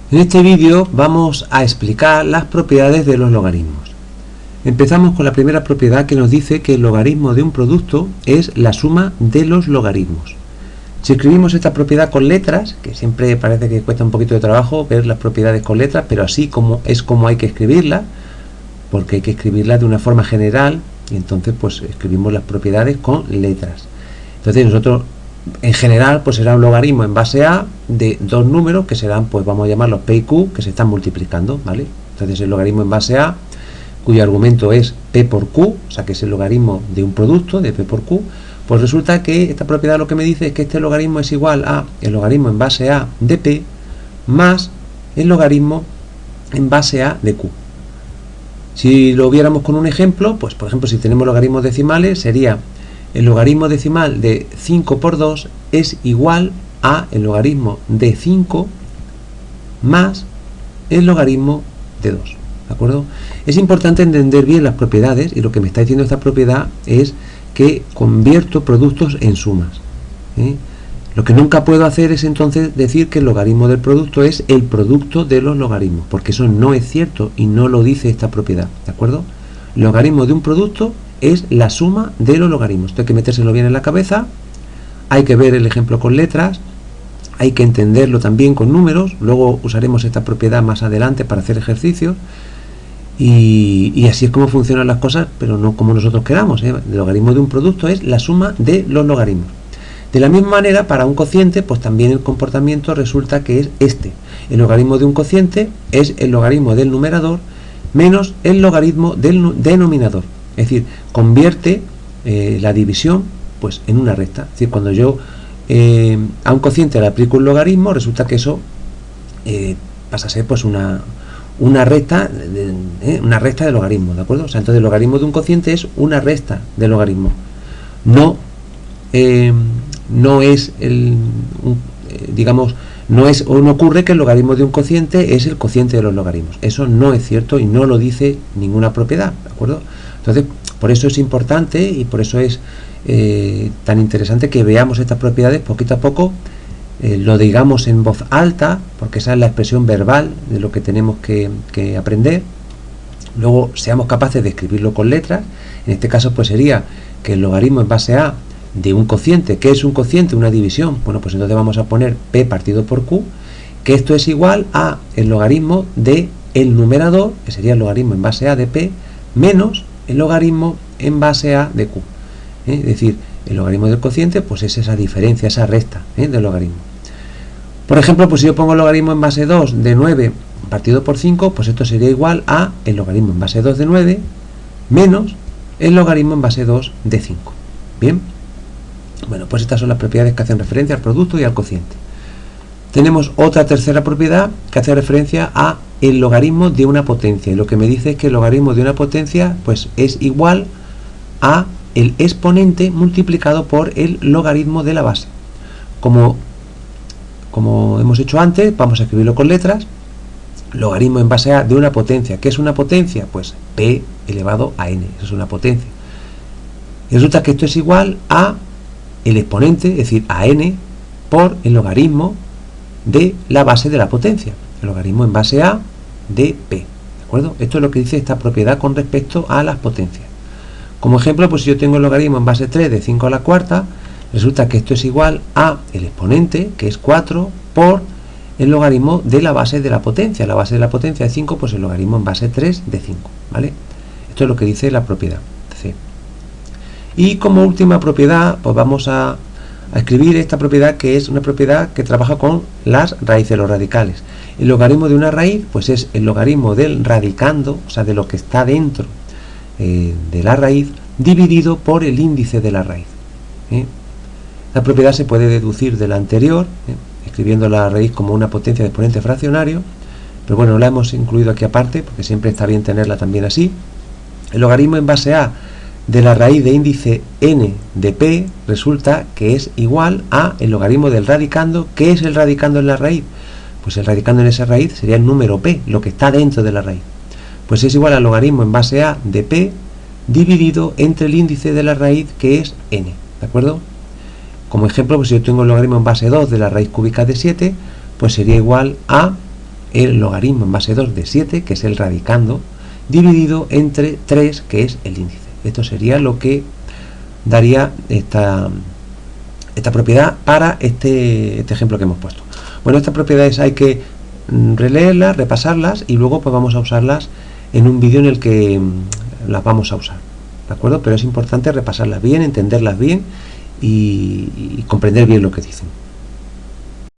En este vídeo vamos a explicar las propiedades de los logaritmos. Empezamos con la primera propiedad que nos dice que el logaritmo de un producto es la suma de los logaritmos. Si escribimos esta propiedad con letras, que siempre parece que cuesta un poquito de trabajo ver las propiedades con letras, pero así es como hay que escribirla, porque hay que escribirla de una forma general, y entonces pues escribimos las propiedades con letras. Entonces nosotros en general pues será un logaritmo en base a de dos números que serán, pues vamos a llamarlos P y Q, que se están multiplicando, ¿vale? Entonces el logaritmo en base a, cuyo argumento es P por Q, o sea que es el logaritmo de un producto de P por Q, pues resulta que esta propiedad lo que me dice es que este logaritmo es igual a el logaritmo en base a de P más el logaritmo en base a de Q. Si lo viéramos con un ejemplo, pues por ejemplo si tenemos logaritmos decimales sería el logaritmo decimal de 5 por 2 es igual a el logaritmo de 5 más el logaritmo de 2, ¿de acuerdo? Es importante entender bien las propiedades, y lo que me está diciendo esta propiedad es que convierto productos en sumas, ¿eh? Lo que nunca puedo hacer es entonces decir que el logaritmo del producto es el producto de los logaritmos, porque eso no es cierto y no lo dice esta propiedad, ¿de acuerdo? El logaritmo de un producto es la suma de los logaritmos. Esto hay que metérselo bien en la cabeza, hay que ver el ejemplo con letras, hay que entenderlo también con números, luego usaremos esta propiedad más adelante para hacer ejercicios, y así es como funcionan las cosas, pero no como nosotros queramos, ¿eh? El logaritmo de un producto es la suma de los logaritmos. De la misma manera, para un cociente, pues también el comportamiento resulta que es este. El logaritmo de un cociente es el logaritmo del numerador menos el logaritmo del denominador. Es decir, convierte la división pues en una recta. Es decir, cuando yo a un cociente le aplico un logaritmo, resulta que eso pasa a ser pues una recta de logaritmos, ¿de acuerdo? O sea, entonces el logaritmo de un cociente es una recta de logaritmo. No es no ocurre que el logaritmo de un cociente es el cociente de los logaritmos. Eso no es cierto y no lo dice ninguna propiedad, ¿de acuerdo? Entonces, por eso es importante y por eso es tan interesante que veamos estas propiedades poquito a poco, lo digamos en voz alta, porque esa es la expresión verbal de lo que tenemos que aprender. Luego seamos capaces de escribirlo con letras. En este caso pues sería que el logaritmo en base a de un cociente. ¿Qué es un cociente? Una división. Bueno, pues entonces vamos a poner P partido por Q, que esto es igual a el logaritmo de el numerador, que sería el logaritmo en base a de P, menos el logaritmo en base a de Q. Es decir, el logaritmo del cociente pues es esa diferencia, esa recta del logaritmo. Por ejemplo, pues si yo pongo el logaritmo en base 2 de 9 partido por 5, pues esto sería igual a el logaritmo en base 2 de 9 menos el logaritmo en base 2 de 5. Bien, bueno, pues estas son las propiedades que hacen referencia al producto y al cociente. Tenemos otra tercera propiedad que hace referencia a el logaritmo de una potencia, y lo que me dice es que el logaritmo de una potencia pues es igual a el exponente multiplicado por el logaritmo de la base. Como hemos hecho antes, vamos a escribirlo con letras. Logaritmo en base a de una potencia. ¿Qué es una potencia? Pues P elevado a n, eso es una potencia. Y resulta que esto es igual a el exponente, es decir, a n por el logaritmo de la base de la potencia, el logaritmo en base a de P, ¿de acuerdo? Esto es lo que dice esta propiedad con respecto a las potencias. Como ejemplo, pues si yo tengo el logaritmo en base 3 de 5 a la cuarta, resulta que esto es igual a el exponente, que es 4, por el logaritmo de la base de la potencia. La base de la potencia es 5, pues el logaritmo en base 3 de 5, ¿vale? Esto es lo que dice la propiedad C. Y como última propiedad, pues vamos a escribir esta propiedad, que es una propiedad que trabaja con las raíces, los radicales. El logaritmo de una raíz, pues es el logaritmo del radicando, o sea, de lo que está dentro de la raíz, dividido por el índice de la raíz. La propiedad se puede deducir de la anterior, escribiendo la raíz como una potencia de exponente fraccionario, pero bueno, la hemos incluido aquí aparte, porque siempre está bien tenerla también así. El logaritmo en base a de la raíz de índice n de P resulta que es igual a el logaritmo del radicando. ¿Qué es el radicando en la raíz? Pues el radicando en esa raíz sería el número P, lo que está dentro de la raíz. Pues es igual al logaritmo en base a de P dividido entre el índice de la raíz, que es n, ¿de acuerdo? Como ejemplo, pues si yo tengo el logaritmo en base 2 de la raíz cúbica de 7, pues sería igual a el logaritmo en base 2 de 7, que es el radicando, dividido entre 3, que es el índice. Esto sería lo que daría esta propiedad para este ejemplo que hemos puesto. Bueno, estas propiedades hay que releerlas, repasarlas y luego pues vamos a usarlas en un vídeo en el que las vamos a usar, ¿de acuerdo? Pero es importante repasarlas bien, entenderlas bien y comprender bien lo que dicen.